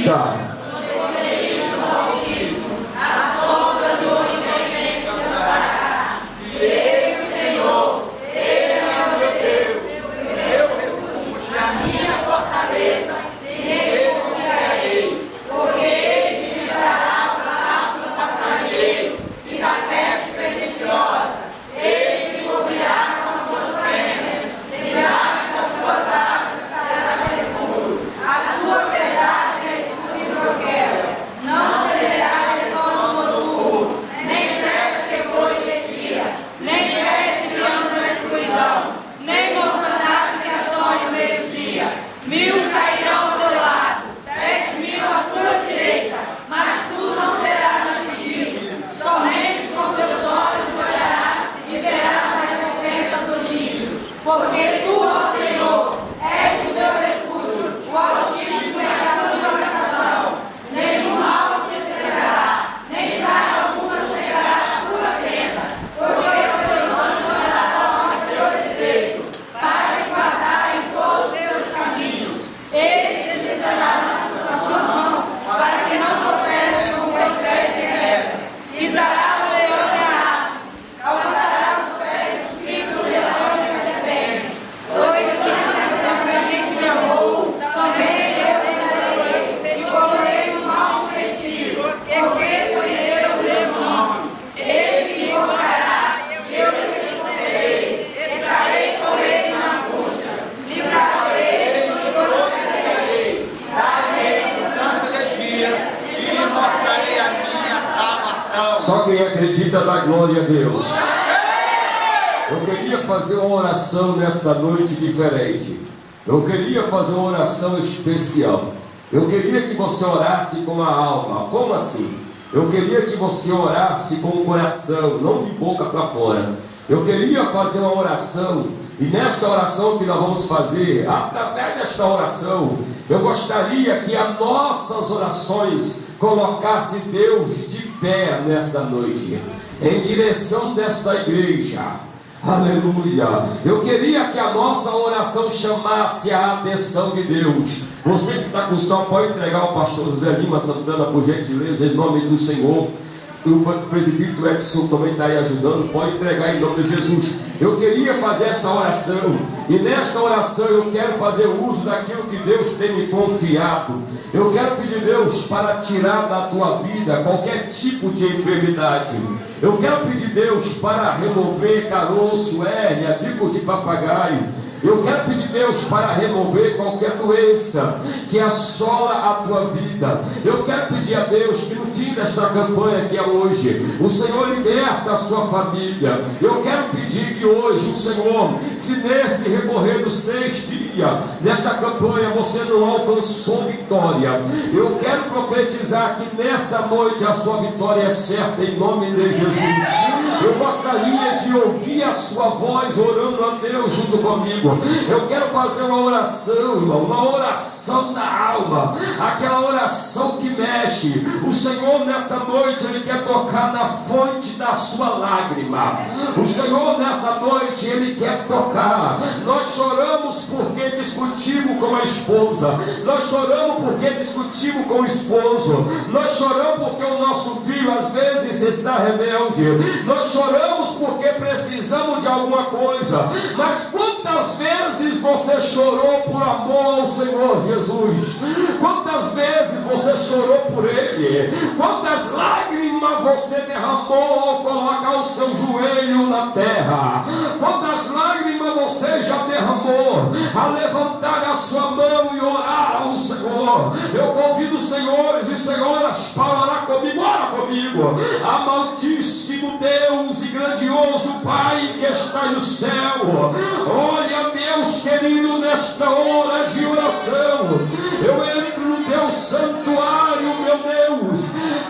vida. Só quem acredita dá glória a Deus. Eu queria fazer uma oração nesta noite diferente. Eu queria fazer uma oração especial. Eu queria que você orasse com a alma. Como assim? Eu queria que você orasse com o coração, não de boca para fora. Eu queria fazer uma oração, e nesta oração que nós vamos fazer, através desta oração, eu gostaria que as nossas orações colocassem Deus de pé nesta noite, em direção desta igreja. Aleluia. Eu queria que a nossa oração chamasse a atenção de Deus. Você que está com o som, pode entregar ao pastor José Lima Santana, por gentileza, em nome do Senhor. O presbítero Edson também está aí ajudando, pode entregar em nome de Jesus. Eu queria fazer esta oração, e nesta oração eu quero fazer uso daquilo que Deus tem me confiado. Eu quero pedir Deus para tirar da tua vida qualquer tipo de enfermidade. Eu quero pedir Deus para remover caroço, hérnia, bico de papagaio. Eu quero pedir Deus para remover qualquer doença que assola a tua vida. Eu quero pedir a Deus que no fim desta campanha que é hoje, o Senhor liberta a sua família. Eu quero pedir que hoje o Senhor, se neste recorrer dos 6 dias desta campanha você não alcançou vitória, eu quero profetizar que nesta noite a sua vitória é certa em nome de Jesus. Eu gostaria de ouvir a sua voz orando a Deus junto comigo. Eu quero fazer uma oração, irmão, uma oração da alma, aquela oração que mexe. O Senhor nesta noite, Ele quer tocar na fonte da sua lágrima. O Senhor nesta noite, Ele quer tocar. Nós choramos porque discutimos com a esposa, nós choramos porque discutimos com o esposo, nós choramos porque o nosso filho às vezes está rebelde, nós choramos porque precisamos de alguma coisa. Mas quantas vezes você chorou por amor ao Senhor Jesus? Quantas vezes você chorou por Ele? Quantas lágrimas você derramou ao colocar o seu joelho na terra? Quantas lágrimas você já derramou a levantar a sua mão e orar ao Senhor? Eu convido os senhores e senhoras para orar comigo. Ora comigo. Amantíssimo Deus e grandioso Pai que está no céu, olha, Deus querido, nesta hora de oração, eu entro no teu santuário, meu Deus,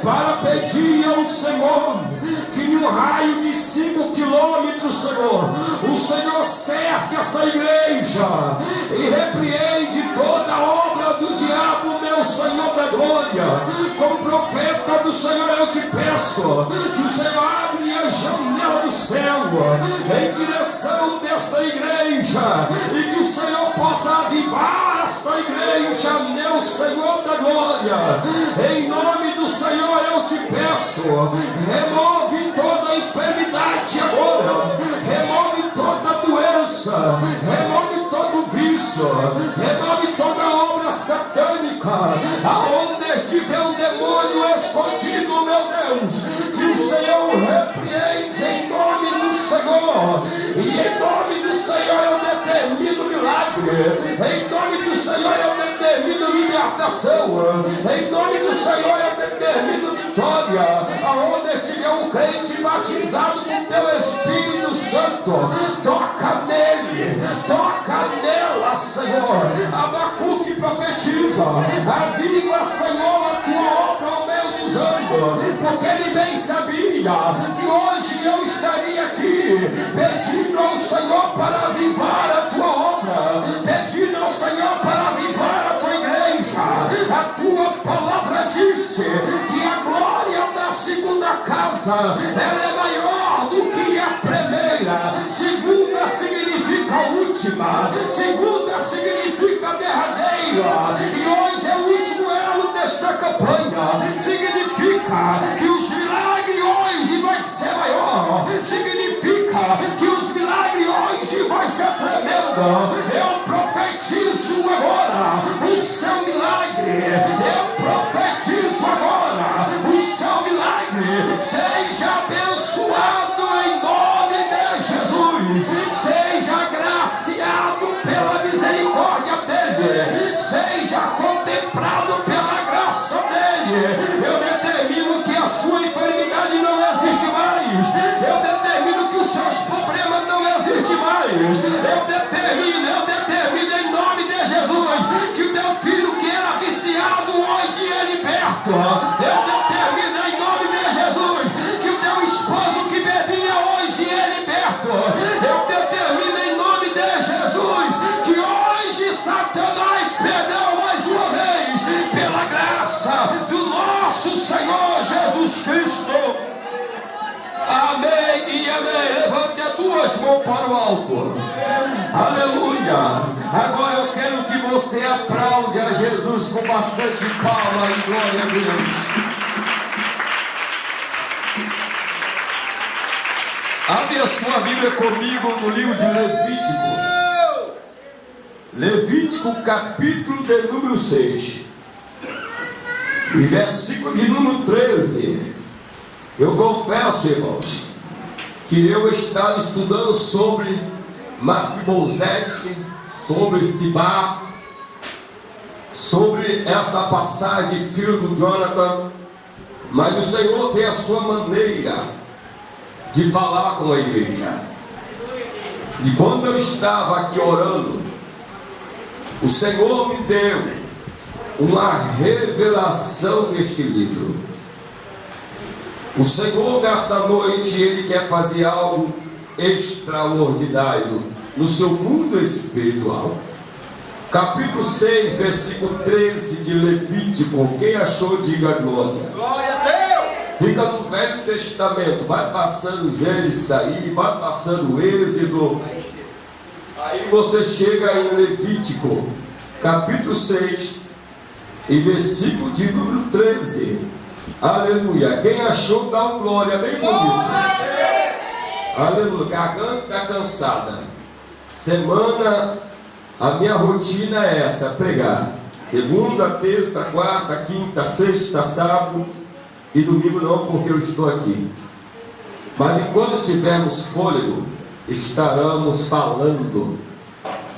para pedir ao Senhor que em um raio de 5 quilômetros, Senhor, o Senhor cerque esta igreja e repreende toda a obra do diabo, meu Senhor da glória. Como profeta do Senhor, eu te peço que o Senhor abre a janela do céu em direção desta igreja e que o Senhor possa avivar esta esta igreja, meu Senhor da glória. Em nome do Senhor eu te peço, remove toda enfermidade agora, remove toda doença, remove todo vício, remove toda obra satânica, aonde estiver um demônio escondido, meu Deus, que o Senhor repreende em nome do Senhor, e em nome do Senhor eu determino milagre, em nome do Senhor eu determino libertação, em nome do Senhor eu determino vitória, aonde estiver um crente batizado com teu Espírito Santo, toca nele, toca nela, Senhor. Abacuque profetiza, aviva, Senhor, a tua obra ao meio dos anos, porque ele bem sabia que hoje eu estaria aqui pedindo ao Senhor para avivar a tua obra, pedindo ao Senhor para avivar a tua igreja. A tua palavra disse que a glória da segunda casa ela é maior do que a primeira. Segunda significa última, segunda significa derradeira, e hoje é o último elo desta campanha. Significa que os milagres hoje vai ser maior, significa que os milagres hoje vai ser tremendo. Eu profetizo agora o seu milagre, eu profetizo agora o seu milagre. Seja abençoado em nome de Jesus, seja agraciado pela misericórdia dele, seja contemplado pela graça dele. Eu determino que a sua enfermidade não existe mais, eu determino que os seus problemas não existem mais, eu determino em nome de Jesus que o teu filho que era viciado hoje é liberto. Eu determino em nome de Jesus que o teu esposo que bebia hoje é liberto. Eu determino em nome de Jesus que hoje Satanás perdeu mais uma vez pela graça do nosso Senhor Jesus Cristo. Amém e amém. Levante as duas mãos para o alto. Aleluia. Agora eu quero que você aplaude a Jesus com bastante palma e glória a Deus. Abre a sua Bíblia comigo no livro de Levítico. Levítico capítulo de número 6. E versículo de número 13. Eu confesso, irmãos, que eu estava estudando sobre Mefibosete, sobre Sibá, sobre esta passagem de filho do Jonathan, mas o Senhor tem a sua maneira de falar com a igreja. E quando eu estava aqui orando, o Senhor me deu uma revelação neste livro. O Senhor, nesta noite, Ele quer fazer algo extraordinário no seu mundo espiritual. Capítulo 6, versículo 13 de Levítico. Quem achou, diga glória. Glória a Deus! Fica no Velho Testamento, vai passando Gênesis aí, vai passando Êxodo. Aí você chega em Levítico, capítulo 6, e versículo de número 13. Aleluia. Quem achou, dá uma glória bem bonita. Aleluia. Garganta está cansada. Semana, a minha rotina é essa: pregar segunda, terça, quarta, quinta, sexta, sábado e domingo não, porque eu estou aqui. Mas enquanto tivermos fôlego, estaremos falando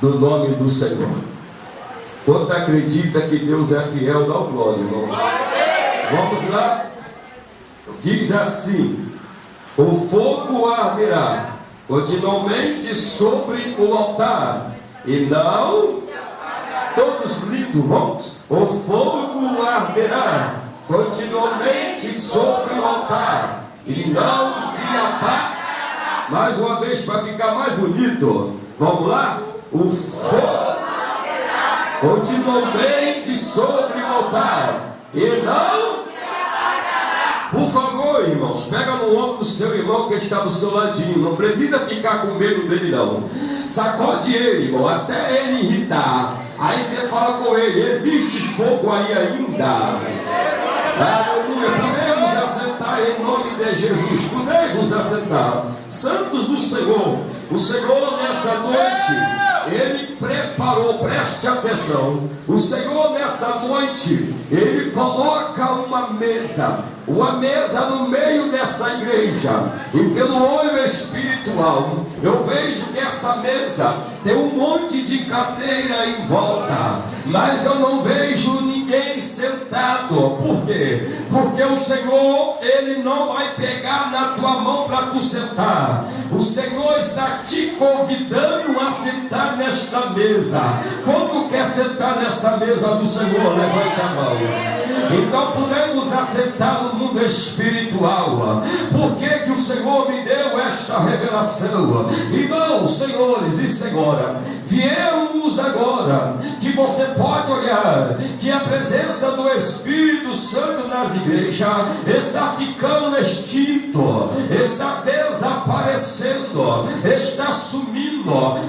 do nome do Senhor. Quanto acredita que Deus é fiel, dá uma glória, irmão. Vamos lá? Diz assim: o fogo arderá continuamente sobre o altar, e não, todos lidos, vamos. O fogo arderá continuamente sobre o altar, e não se apaga. Mais uma vez para ficar mais bonito. Vamos lá? O fogo continuamente sobre o altar, e não. Por favor, Oi, irmãos, pega no ombro do seu irmão que está do seu ladinho. Não precisa ficar com medo dele, não. Sacode ele, irmão, até ele irritar. Aí você fala com ele: existe fogo aí ainda? Aleluia. Podemos assentar em nome de Jesus. Podemos assentar. Santos do Senhor. O Senhor nesta noite, Ele preparou, preste atenção. O Senhor nesta noite, Ele coloca uma mesa no meio desta igreja. E pelo olho espiritual, eu vejo que essa mesa tem um monte de cadeira em volta, mas eu não vejo ninguém sentado. Por quê? Porque o Senhor, Ele não vai pegar na tua mão para tu sentar. O Senhor está te convidando a sentar nesta mesa. Quando quer sentar nesta mesa do Senhor, levante a mão. Então podemos assentar no mundo espiritual. Por que o Senhor me deu esta revelação? Irmãos, senhores e senhora, viemos agora que você pode olhar que a presença do Espírito Santo nas igrejas está ficando extinto, está desaparecendo, está sumindo.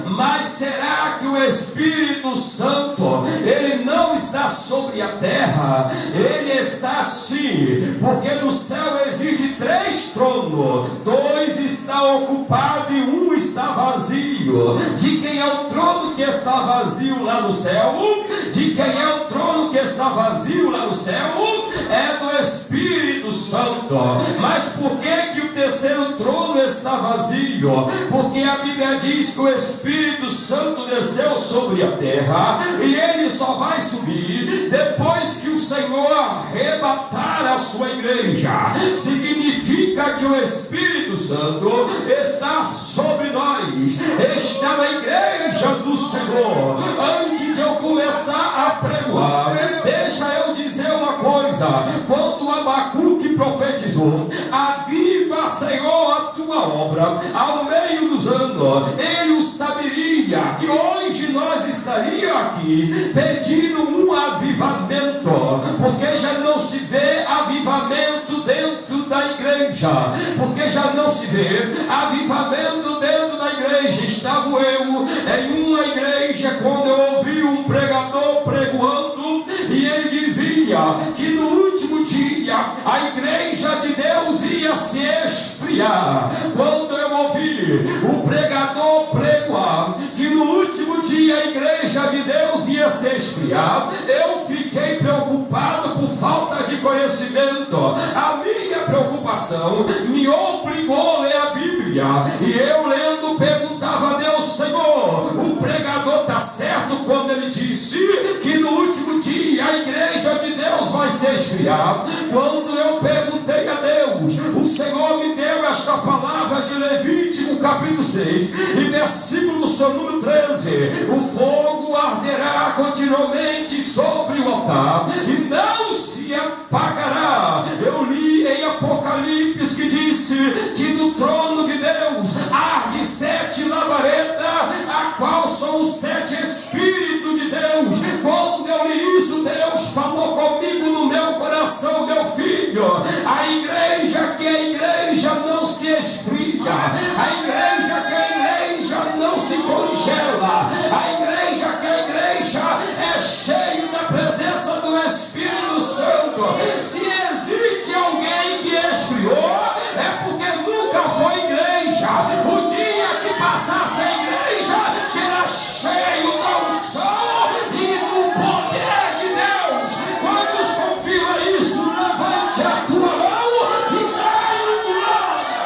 Mas será que o Espírito Santo, ele não está sobre a terra? Ele está sim, porque no céu existe 3 tronos, 2 estão ocupados e 1 está vazio. De quem é o trono que está vazio lá no céu? De quem é o trono que está vazio lá no céu? É do Espírito Santo. Mas por que o terceiro trono está vazio? Porque a Bíblia diz que o Espírito Santo desceu sobre a terra e ele só vai subir depois que o Senhor arrebatar a sua igreja. Significa que o Espírito Santo está sobre nós, está na igreja do Senhor. Antes de eu começar a pregoar, deixa eu dizer uma coisa. Quando Abacuque profetizou: aviva, Senhor, a tua obra ao meio dos anos, ele saberia que hoje nós estaríamos aqui pedindo um avivamento, porque já não se vê avivamento dentro da igreja, porque já não se vê avivamento dentro da igreja. Estava eu em uma igreja quando eu ouvi um pregador pregoando e ele dizia que no último dia a igreja de Deus ia se esfriar. Quando eu ouvi o pregador pregoar que no último dia a igreja de Deus ia se esfriar, eu fiquei preocupado por falta de conhecimento. A minha preocupação me obrigou a ler a Bíblia, e eu lendo perguntava a Deus: Senhor, o pregador está certo quando ele disse que no último dia a igreja de Deus vai se esfriar? Quando eu perguntei a Deus, o Senhor me deu esta palavra de Levítico capítulo 6 e versículo seu número 13: o fogo arderá continuamente sobre o altar e não se apagará. Eu li em Apocalipse que disse que do trono de Deus arde 7 labaredas, a qual são os 7 Espíritos de Deus. Quando eu li isso, Deus falou comigo no meu coração: meu filho, a igreja que a igreja não se esfria, a igreja que a igreja não se congela, a igreja que a igreja é cheia da presença do Espírito Santo. Se existe alguém que esfriou, é porque nunca foi igreja. O dia que passasse a igreja será cheio da unção e do poder de Deus. Quantos confiam isso? Levante a tua mão e dá um glória.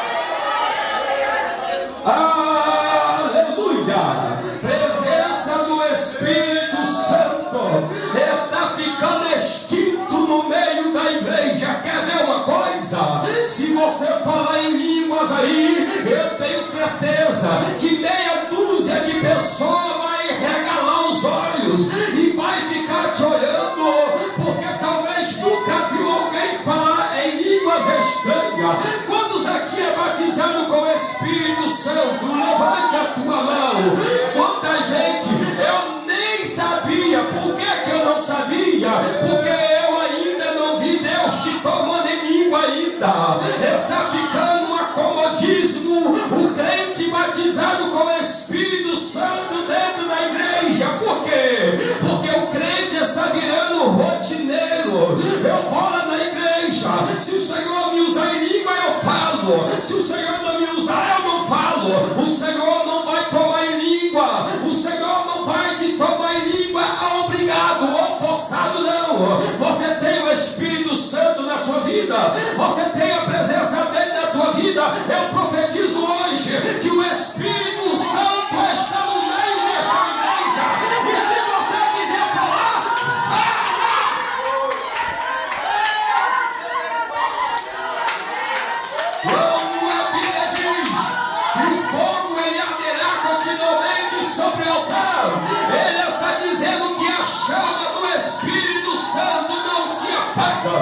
Aleluia! Presença do Espírito Santo está ficando extinto no meio da igreja. Quer ver uma coisa? Se você falar em línguas aí, eu tenho certeza que meia dúzia de pessoas vai regalar os olhos e vai ficar te olhando, porque talvez nunca viu alguém falar em línguas estranhas. Quantos aqui é batizado com o Espírito Santo? Levante a tua mão. Quanta gente eu nem sabia. Por que eu não sabia? Porque eu ainda não vi Deus te tomando em língua ainda. eu vou lá na igreja. Se o Senhor me usar em língua, eu falo. Se o Senhor não me usar, eu não falo. O Senhor não vai tomar em língua. O Senhor não vai te tomar em língua obrigado ou forçado, não. Você tem o Espírito Santo na sua vida. Você tem a presença dele na tua vida. Eu profetizo hoje que o Espírito Santo está no meio desta igreja. E se você quiser falar, fala! Como a Bíblia diz que o fogo ele arderá continuamente sobre o altar. Ele está dizendo que a chama do Espírito Santo não se apaga.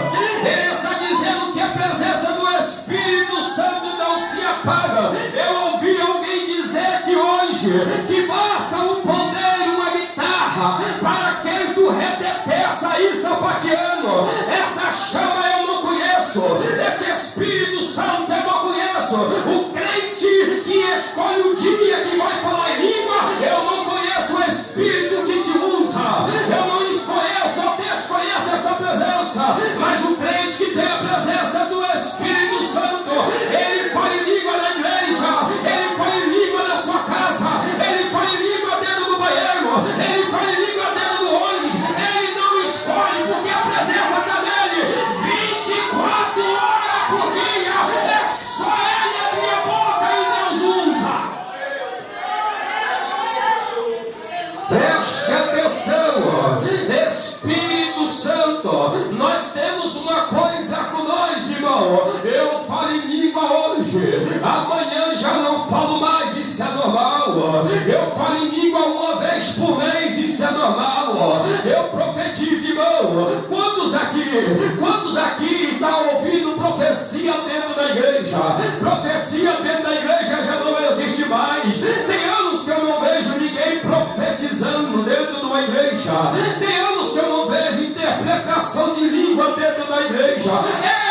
Ele está dizendo que a presença do Espírito Santo não se apaga. Eu ouvi alguém dizer que hoje que basta um pandeiro e uma guitarra para aqueles do reteté sair sapateando. Esta chama eu não conheço. Este Espírito Santo eu não conheço. O crente que escolhe o dia que vai falar em língua, eu não conheço o Espírito que te usa. Eu não desconheço, eu desconheço esta presença. Mas o crente que tem a presença do Espírito Santo, ele fala em língua na igreja, ele fala em língua na sua casa, ele fala em língua dentro do banheiro, ele fala em língua dentro do ônibus. Ele não escolhe, porque a presença está nele 24 horas por dia. É só ele abrir a boca e Deus usa. Preste atenção, Espírito Santo, nós temos uma coisa com nós, irmão. Eu falo em língua hoje, amanhã já não falo mais, isso é normal. Eu falo em língua uma vez por mês, isso é normal. Eu profetizo, irmão. Quantos aqui estão ouvindo profecia dentro da igreja? Profecia dentro da igreja já não existe mais. Tem anos que eu não vejo ninguém profetizando dentro de uma igreja. Tem anos que eu não vejo interpretação de língua dentro da igreja. É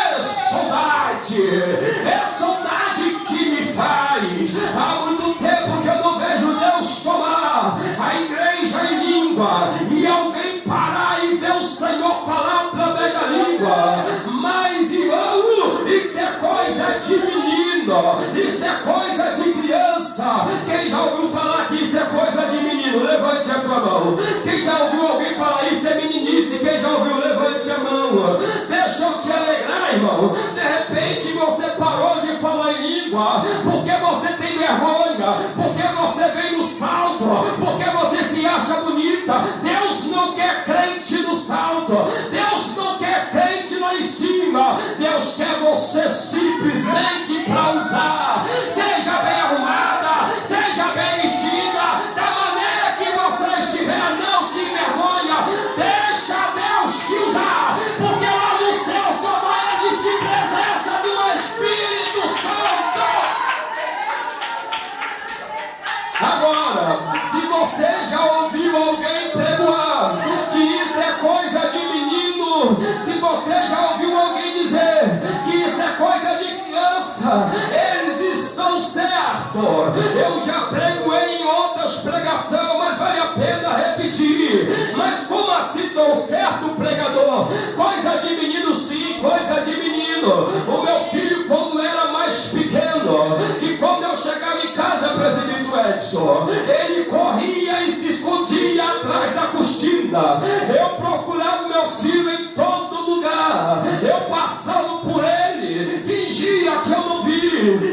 saudade que me faz. Há muito tempo que eu não vejo Deus tomar a igreja em língua e alguém parar e ver o Senhor falar através da língua. Mas, irmão, isso é coisa de menino, isso é coisa de criança. Quem já ouviu falar que isso é coisa de menino, levante a tua mão. Quem já ouviu alguém falar isso é meninice? Quem já ouviu, levante a mão. Deixa eu te alegrar, irmão. De repente você parou de falar em língua porque você tem vergonha, porque você veio no salto, porque você se acha bonita. Deus não quer crente no salto, Deus não quer crente lá em cima. Deus quer você simplesmente para usar. Seja bem arrumada, seja bem vestida, da maneira que você estiver, não se envergonha. Deixa Deus te usar, porque lá no céu só vai existir presença do Espírito Santo. Agora, se você já ouviu alguém pregoar que isso é coisa de menino, se você já ouviu alguém dizer que isso é coisa de criança, eles estão certos. Eu já pregoei em outras pregações, mas vale a pena repetir. Mas como assim tão certo, pregador? Coisa de menino sim, coisa de menino. O meu filho, quando era mais pequeno, que quando eu chegava em casa, presidente Edson, ele corria e se escondia atrás da cortina. Eu procurava o meu filho em todo lugar. Eu passando por ele, fingia que eu não vi.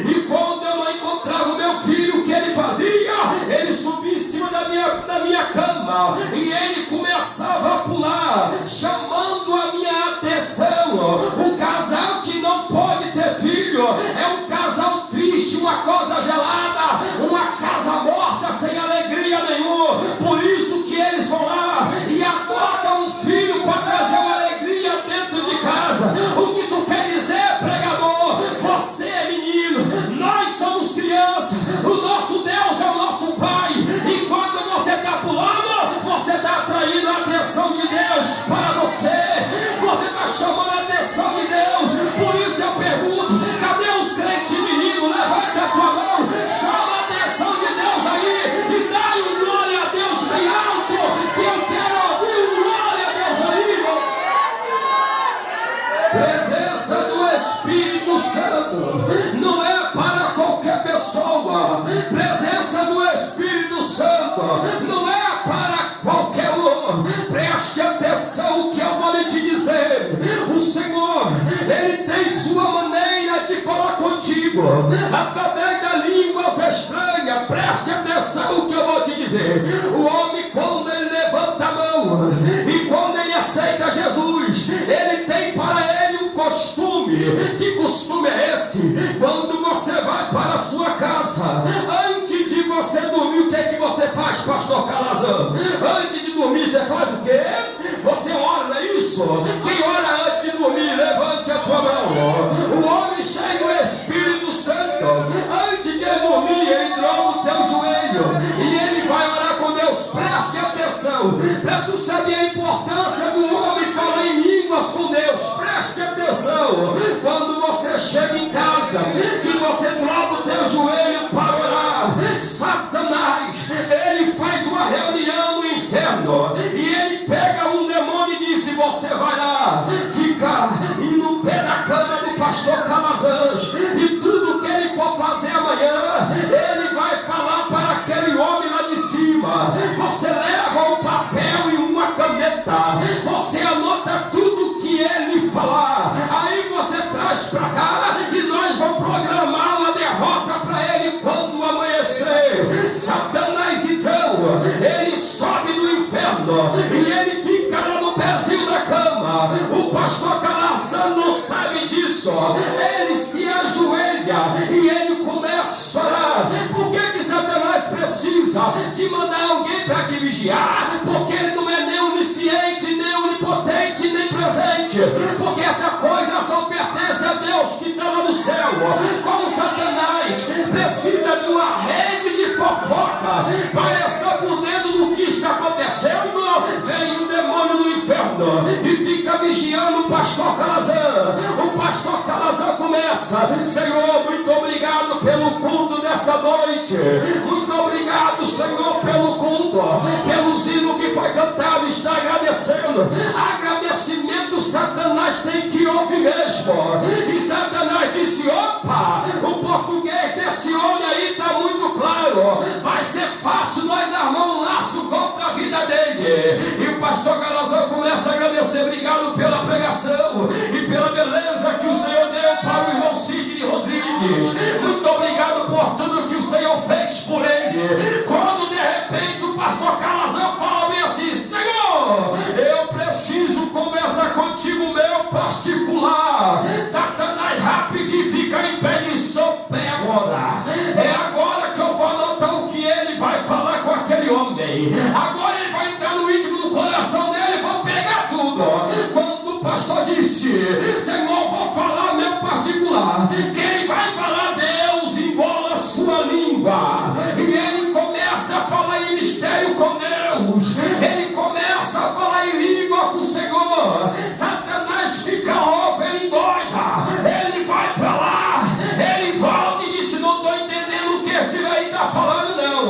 E quando eu não encontrava o meu filho, o que ele fazia? Ele subia em cima da minha cama e ele começava a pular, chamando a minha atenção. O casal que não pode ter filho é um casal triste, uma coisa gelada, uma casa morta sem alegria nenhuma. Por isso que eles vão lá e adotam um filho para trazer uma alegria dentro de casa. O que tu quer dizer, pregador? Você é menino, nós somos crianças, o nosso Deus é o nosso Pai. E quando você está pulando, você está atraindo a atenção de Deus para você. Você está chamando a atenção de Deus. Por isso eu pergunto, cadê os crentes meninos? Levante a tua mão. Presença do Espírito Santo não é para qualquer pessoa. Presença do Espírito Santo não é para qualquer um. Preste atenção que eu vou lhe dizer. O Senhor, Ele tem sua maneira de falar contigo através da língua estranha. Preste atenção que eu vou te dizer. O homem, quando ele levanta a mão e quando ele aceita Jesus, ele tem para ele um costume. Que costume é esse? Quando você vai para a sua casa, antes de você dormir, o que é que você faz, pastor Calazão? Antes de dormir, você faz o quê? Você ora, não é isso? Quem ora antes de dormir, levante a tua mão. O homem cheio do Espírito Santo, antes de ele dormir, ele dobra o teu joelho e ele vai orar com Deus. Preste atenção, para tu saber a importância do homem falar em línguas com Deus. Preste atenção, quando você chega em casa, que você dobra o teu joelho para orar, Satanás, ele faz uma reunião no inferno e ele pega um demônio e diz: você vai lá ficar no pé da cama do pastor Calazans, e tudo que ele for fazer amanhã, ele vai falar para aquele homem lá de cima. Você leva um papel e uma caneta, você anota tudo que ele falar, aí você traz para cá e nós vamos programar uma derrota para ele quando amanhecer. Satanás, então, ele sobe do inferno e ele fica lá no pezinho da cama. O pastor Calazans não sabe disso. Ele se ajoelha e ele começa a orar. Por que Satanás precisa de mandar alguém para te vigiar? Porque ele não é nem onisciente, nem onipotente, nem presente. Porque essa coisa só pertence a Deus que está lá no céu. Como Satanás precisa de uma rede de fofoca para estar por dentro do que está acontecendo, vem o demônio do inferno e fica vigiando o pastor Calazans. O pastor Calazans começa: Senhor, muito obrigado pelo culto desta noite. Muito obrigado, Senhor, pelo culto, pelos hinos que foi cantado. Está agradecendo. Agradecimento Satanás tem que ouvir mesmo. E Satanás disse: opa, o português desse homem aí está muito claro. Vai ser fácil nós armar um laço contra a vida dele. E o pastor Calazans começa a agradecer. Obrigado pela pregação e pela beleza que o Senhor deu para o irmão Sidney Rodrigues. Muito obrigado por tudo que o Senhor fez por ele. Quando de repente o pastor Calazans fala bem assim: Senhor, eu preciso conversar contigo, meu particular. Satanás rapidinho fica em pé e sopé agora. É agora que eu vou anotar o que ele vai falar com aquele homem. Agora ele vai entrar no íntimo do coração dele e vou pegar tudo. Quando o pastor disse: Senhor, vou falar meu particular, que ele vai falar, Deus embola sua língua e ele começa a falar em mistério com Deus. Ele começa a falar em língua com o Senhor. Satanás fica louco, ele endoida, ele vai para lá, ele volta e diz: não estou entendendo o que esse aí está falando não.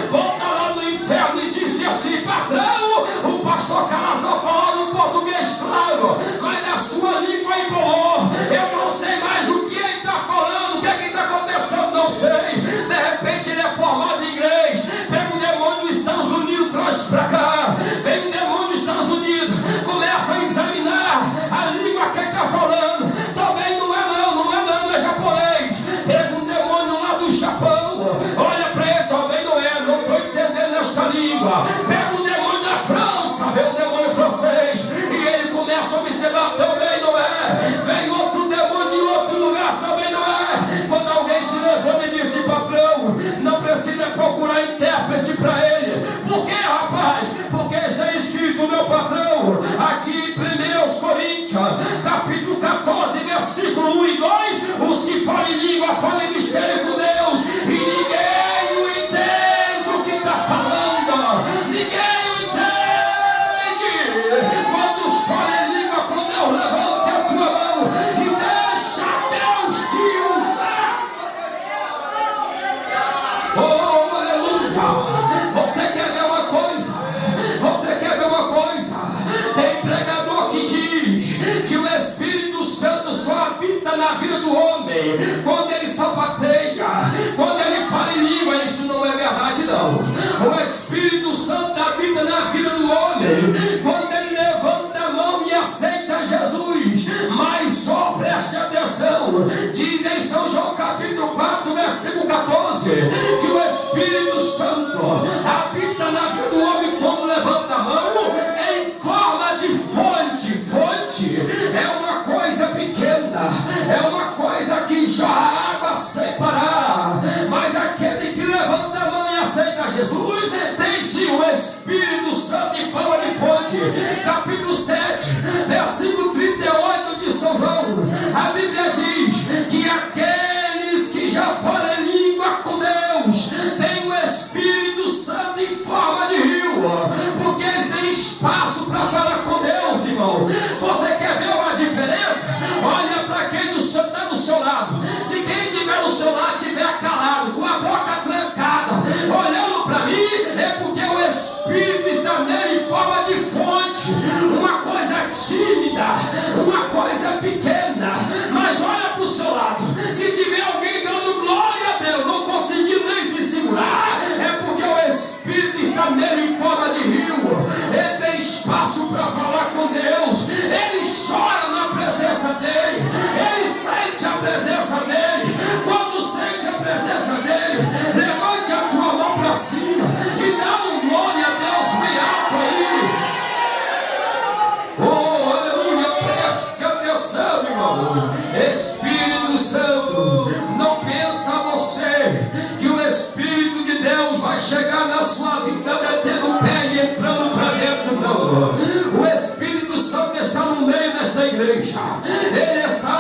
Volta lá no inferno e disse assim: patrão, o pastor Calazans falava no português claro, mas na sua língua embolou. Eu não sei mais o que ele está falando, o que está acontecendo, não sei. De repente ele é formado em inglês, pega o demônio dos Estados Unidos, traz para cá, vem o demônio dos Estados Unidos, começa a examinar a língua que ele está falando. Também não é japonês. Pega um demônio lá do Japão, olha para ele, também não estou entendendo esta língua. Pega um demônio da França, vem um demônio francês, e ele começa a observar, também não é. Vem outro demônio de outro lugar, também não é. Quando alguém se levanta e diz: patrão, não precisa procurar intérprete para ele. Por que, rapaz? Porque está escrito, meu patrão, aqui em 1 Coríntios, capítulo 14, versículo 1 e 2, os que falam em língua falam em mistério com Deus, e ninguém entende o que está falando. Ninguém entende. Quando falam em língua com Deus, levante a tua mão e deixa Deus te usar. Oh, aleluia! ele, quando ele sapateia, quando ele fala em língua, isso não é verdade não. O Espírito Santo habita na vida do homem quando ele levanta a mão e aceita Jesus. Mas só preste atenção, diz em São João capítulo 4 versículo 14 que o Espírito Santo habita na vida do homem quando levanta a mão em forma de fonte. Fonte é uma coisa pequena, é uma coisa que já a água separar, mas aquele que levanta a mão e aceita Jesus tem sim o Espírito Santo em forma de fonte. Capítulo 7 versículo 38 de São João, a Bíblia diz que aqueles que já falam em língua com Deus têm o Espírito Santo em forma de rio, porque eles têm espaço para falar com Deus, irmão. Você quer ver uma diferença? Olha para quem está do seu lado. Se quem estiver do seu lado estiver calado, com a boca trancada, olhando para mim, é porque o Espírito está nele em forma de fonte. Uma coisa tímida, uma coisa pequena, mas olha para o seu lado. Se tiver alguém dando glória a Deus, não conseguindo nem se segurar, é porque o Espírito está nele em forma de rio. Ele tem espaço para falar com Deus. Ele chora na presença dele, ele sente a presença dele. Quando sente a presença dele, levante a tua mão para cima e dá um glória a Deus bem alto aí. Oh, aleluia, preste atenção, irmão. Espírito Santo, não pensa você que o Espírito de Deus vai chegar na sua vida metendo o pé e entrando para dentro, não. O Espírito Santo está no meio desta igreja, ele está